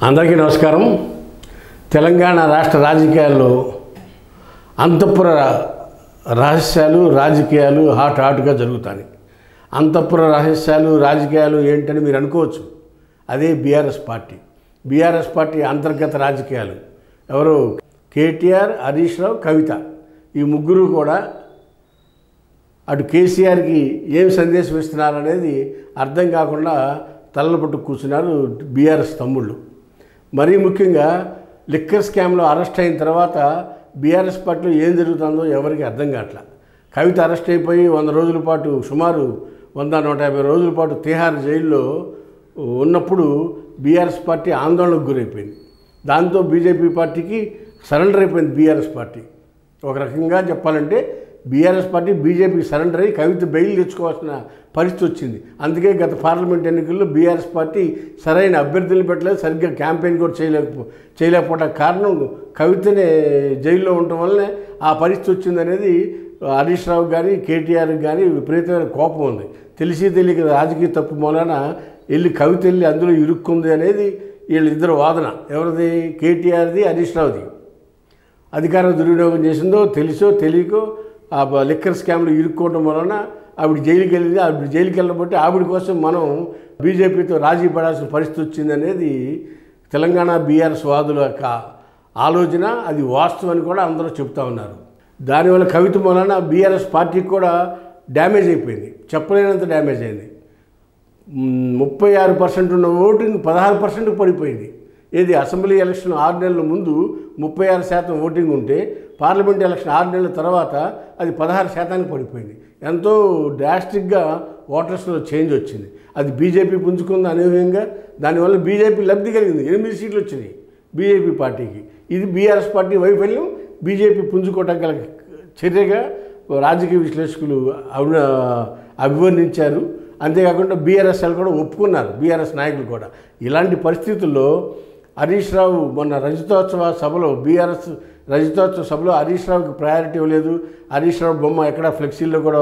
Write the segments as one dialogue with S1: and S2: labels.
S1: అందరికీ నమస్కారం. తెలంగాణ రాష్ట్ర రాజకీయాల్లో అంతఃపుర రహస్యాలు రాజకీయాలు హాట్గా జరుగుతాయి. అంతఃపుర రహస్యాలు రాజకీయాలు ఏంటని మీరు అనుకోవచ్చు. అదే బీఆర్ఎస్ పార్టీ అంతర్గత రాజకీయాలు. ఎవరు? కేటీఆర్, హరీష్ రావు, కవిత. ఈ ముగ్గురు కూడా అటు కేసీఆర్కి ఏం సందేశం ఇస్తున్నారనేది అర్థం కాకుండా తలలు పట్టు కూర్చున్నారు బీఆర్ఎస్ తమ్ముళ్ళు. మరీ ముఖ్యంగా లిక్కర్ స్కామ్లో అరెస్ట్ అయిన తర్వాత బీఆర్ఎస్ పార్టీలో ఏం జరుగుతుందో ఎవరికి అర్థం కావట్లా. కవిత అరెస్ట్ అయిపోయి 100 రోజుల పాటు, సుమారు 100-150 రోజుల పాటు తిహార్ జైల్లో ఉన్నప్పుడు బీఆర్ఎస్ పార్టీ ఆందోళనకు గురైపోయింది. దాంతో బీజేపీ పార్టీకి సరెండర్ అయిపోయింది బీఆర్ఎస్ పార్టీ. ఒక రకంగా చెప్పాలంటే బీఆర్ఎస్ పార్టీ బీజేపీకి సరెండర్ అయ్యి కవిత బెయిల్ తెచ్చుకోవాల్సిన పరిస్థితి వచ్చింది. అందుకే గత పార్లమెంట్ ఎన్నికల్లో బీఆర్ఎస్ పార్టీ సరైన అభ్యర్థులు పెట్టలేదు, సరిగ్గా క్యాంపెయిన్ కూడా చేయలేకపోవడం కారణం కవితనే జైల్లో ఉండటం వల్లనే ఆ పరిస్థితి వచ్చిందనేది హరీష్ రావు కానీ కేటీఆర్ కానీ విపరీతమైన కోపం ఉంది. తెలిసి తెలియక రాజకీయ తప్పు మూలన కవిత వెళ్ళి అందులో ఇరుక్కుంది అనేది వీళ్ళిద్దరు వాదన. ఎవరిది? కేటీఆర్ది, హరీష్ రావుది. అధికారం దుర్వినియోగం చేసిందో తెలుసో తెలియకో ఆ లిక్కర్ స్కామ్లో ఇరుక్కోవడం వలన ఆవిడ జైలుకి వెళ్ళింది. ఆవిడ జైలుకి వెళ్ళబట్టి ఆవిడ కోసం మనం బీజేపీతో రాజీ పడాల్సిన పరిస్థితి వచ్చిందనేది తెలంగాణ బీఆర్ఎస్ వాదుల యొక్క ఆలోచన. అది వాస్తవం అని కూడా అందరూ చెప్తా ఉన్నారు. దానివల్ల కవిత వలన బీఆర్ఎస్ పార్టీకి కూడా డ్యామేజ్ అయిపోయింది, చెప్పలేనంత డ్యామేజ్ అయింది. 36% ఉన్న ఓటింగ్ 16%కి పడిపోయింది. ఏది? అసెంబ్లీ ఎలక్షన్ 6 నెలల ముందు 36% ఓటింగ్ ఉంటే పార్లమెంట్ ఎలక్షన్ 6 నెలల తర్వాత అది 16%కి పడిపోయింది. ఎంతో డ్రాస్టిక్గా ఓటర్స్లో చేంజ్ వచ్చింది. అది బీజేపీ పుంజుకుంది అనూహ్యంగా. దానివల్ల బీజేపీ లబ్ధి కలిగింది. 8 సీట్లు వచ్చినాయి బీజేపీ పార్టీకి. ఇది బీఆర్ఎస్ పార్టీ వైఫల్యం బీజేపీ పుంజుకోవటం గల చర్యగా రాజకీయ విశ్లేషకులు అభివర్ణించారు. అంతేకాకుండా బీఆర్ఎస్ఎల్ కూడా ఒప్పుకున్నారు, బీఆర్ఎస్ నాయకులు కూడా. ఇలాంటి పరిస్థితుల్లో హరీష్ రావు మొన్న రజతోత్సవ సభలో, బీఆర్ఎస్ రజతోత్సవ సభలో హరీష్ రావుకి ప్రయారిటీ ఇవ్వలేదు. హరీష్ రావు బొమ్మ ఎక్కడ ఫ్లెక్సీల్లో కూడా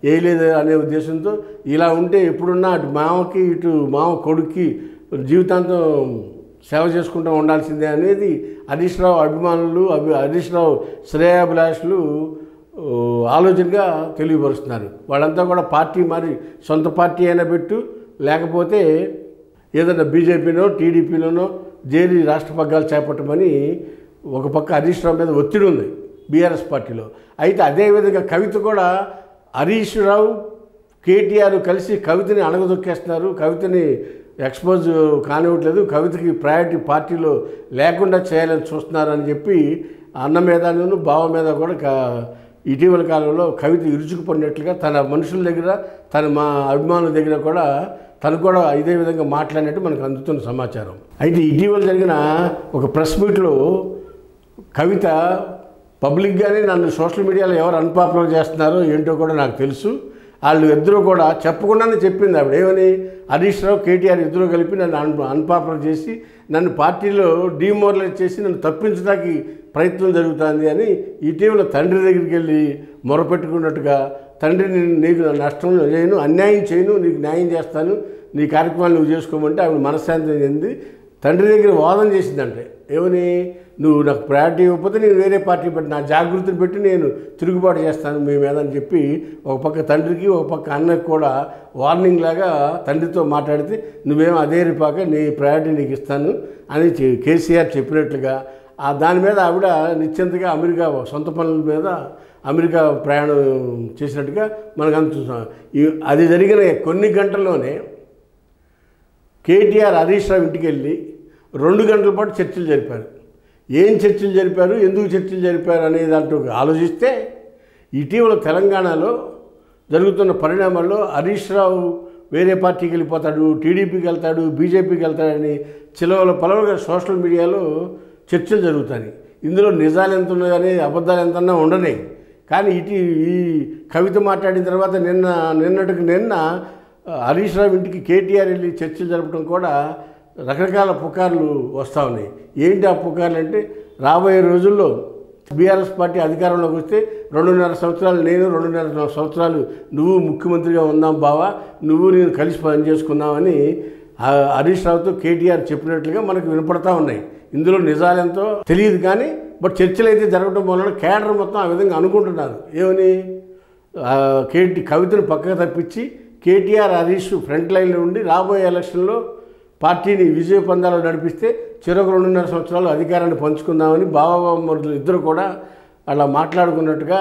S1: వేయలేదు అనే ఉద్దేశంతో ఇలా ఉంటే ఎప్పుడున్నా అటు మామకి ఇటు మామ కొడుక్కి జీవితాంతం సేవ చేసుకుంటూ ఉండాల్సిందే అనేది హరీష్ రావు అభిమానులు, హరీష్ రావు శ్రేయాభిలాషులు ఆలోచనగా తెలియపరుస్తున్నారు. వాళ్ళంతా కూడా పార్టీ మరి సొంత పార్టీ అయినా పెట్టు, లేకపోతే ఏదైనా బీజేపీనో టీడీపీలోనో జేడీ రాష్ట్ర పగ్గాలు చేపట్టమని ఒక పక్క హరీష్ రావు మీద ఒత్తిడి ఉంది బీఆర్ఎస్ పార్టీలో. అయితే అదేవిధంగా కవిత కూడా హరీష్ రావు కేటీఆర్ కలిసి కవితని అణగదొక్కేస్తున్నారు, కవితని ఎక్స్పోజ్ కానివ్వట్లేదు, కవితకి ప్రయారిటీ పార్టీలో లేకుండా చేయాలని చూస్తున్నారని చెప్పి అన్న మీదను బావ మీద కూడా ఇటీవల కాలంలో కవిత ఇరుచుకుపడినట్లుగా తన మనుషుల దగ్గర, మా అభిమానుల దగ్గర కూడా తను కూడా ఇదే విధంగా మాట్లాడినట్టు మనకు అందుతున్న సమాచారం. అయితే ఇటీవల జరిగిన ఒక ప్రెస్ మీట్లో కవిత పబ్లిక్గానే నన్ను సోషల్ మీడియాలో ఎవరు అన్పాపులర్ చేస్తున్నారో ఏంటో కూడా నాకు తెలుసు, వాళ్ళు ఇద్దరూ కూడా చెప్పకుండానే చెప్పింది ఆవిడ. ఏమని? హరీష్ రావు కేటీఆర్ ఇద్దరు కలిపి నన్ను అన్పాపులర్ చేసి నన్ను పార్టీలో డీమోరలైజ్ చేసి నన్ను తప్పించడానికి ప్రయత్నం జరుగుతుంది అని ఇటీవల తండ్రి దగ్గరికి వెళ్ళి మొరపెట్టుకున్నట్టుగా, తండ్రిని నీకు నష్టం చేయను, అన్యాయం చేయను, నీకు న్యాయం చేస్తాను, నీ కార్యక్రమాలు నువ్వు చేసుకోమంటే ఆవిడ మనశ్శాంతి చెంది తండ్రి దగ్గర వాదన చేసిందంటే. ఏమని? నువ్వు నాకు ప్రయారిటీ ఇవ్వకపోతే నేను వేరే పార్టీ పెట్టి నా జాగృతిని పెట్టి నేను తిరుగుబాటు చేస్తాను మీ మీద అని చెప్పి ఒక పక్క తండ్రికి ఒక పక్క అన్నకి కూడా వార్నింగ్ లాగా తండ్రితో మాట్లాడితే, నువ్వేమో అదే రిపాక నీ ప్రయారిటీ నీకు ఇస్తాను అని కేసీఆర్ చెప్పినట్లుగా దాని మీద ఆవిడ నిశ్చింతగా అమెరికా సొంత పనుల మీద అమెరికా ప్రయాణం చేసినట్టుగా మనకు అనిపిస్తుంది. అది జరిగిన కొన్ని గంటల్లోనే కేటీఆర్ హరీష్ రావు ఇంటికి వెళ్ళి 2 గంటల పాటు చర్చలు జరిపారు. ఏం చర్చలు జరిపారు, ఎందుకు చర్చలు జరిపారు అనే దాంట్లో ఆలోచిస్తే ఇటీవల తెలంగాణలో జరుగుతున్న పరిణామాల్లో హరీష్ రావు వేరే పార్టీకి వెళ్ళిపోతాడు, టీడీపీకి వెళ్తాడు, బీజేపీకి వెళ్తాడని పలవలుగా సోషల్ మీడియాలో చర్చలు జరుగుతాయి. ఇందులో నిజాలు ఎంత ఉన్నాయని, అబద్ధాలు ఎంతన్నా ఉండనే. కానీ ఈ కవిత మాట్లాడిన తర్వాత నిన్న హరీష్ రావు ఇంటికి కేటీఆర్ వెళ్ళి చర్చలు జరపడం కూడా రకరకాల పుకార్లు వస్తూ ఉన్నాయి. ఏంటి ఆ పుకార్లు అంటే, రాబోయే రోజుల్లో బీఆర్ఎస్ పార్టీ అధికారంలోకి వస్తే 2.5 సంవత్సరాలు నేను, 2.5 సంవత్సరాలు నువ్వు ముఖ్యమంత్రిగా ఉందాం బావా, నువ్వు నేను కలిసి పని చేసుకుందామని హరీష్ రావుతో కేటీఆర్ చెప్పినట్లుగా మనకు వినపడతా ఉన్నాయి. ఇందులో నిజాలెంతో తెలియదు కానీ బట్ చర్చలు అయితే జరగడం వలన కేడర్ మొత్తం ఆ విధంగా అనుకుంటున్నారు. ఏమని కవితను పక్కకు తప్పించి కేటీఆర్ హరీష్ ఫ్రంట్ లైన్లో ఉండి రాబోయే ఎలక్షన్లో పార్టీని విజయ పందాలు నడిపిస్తే చివరికి 2.5 సంవత్సరాలు అధికారాన్ని పంచుకుందామని బావమరుదులు ఇద్దరు కూడా అలా మాట్లాడుకున్నట్టుగా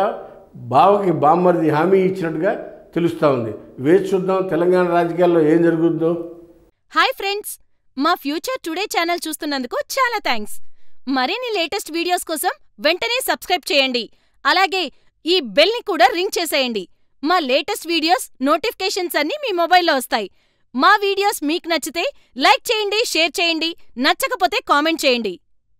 S1: బావకి బామ్మరిది హామీ ఇచ్చినట్టుగా తెలుస్తూ ఉంది. వేచి చూద్దాం తెలంగాణ రాజకీయాల్లో ఏం జరుగుతుందో.
S2: హాయ్ ఫ్రెండ్స్, మా ఫ్యూచర్ టుడే ఛానల్ చూస్తున్నందుకు చాలా థ్యాంక్స్. మరిన్ని లేటెస్ట్ వీడియోస్ కోసం వెంటనే సబ్స్క్రైబ్ చేయండి. అలాగే ఈ బెల్ని కూడా రింగ్ చేసేయండి. మా లేటెస్ట్ వీడియోస్ నోటిఫికేషన్స్ అన్నీ మీ మొబైల్లో వస్తాయి. మా వీడియోస్ మీకు నచ్చితే లైక్ చేయండి, షేర్ చేయండి, నచ్చకపోతే కామెంట్ చేయండి.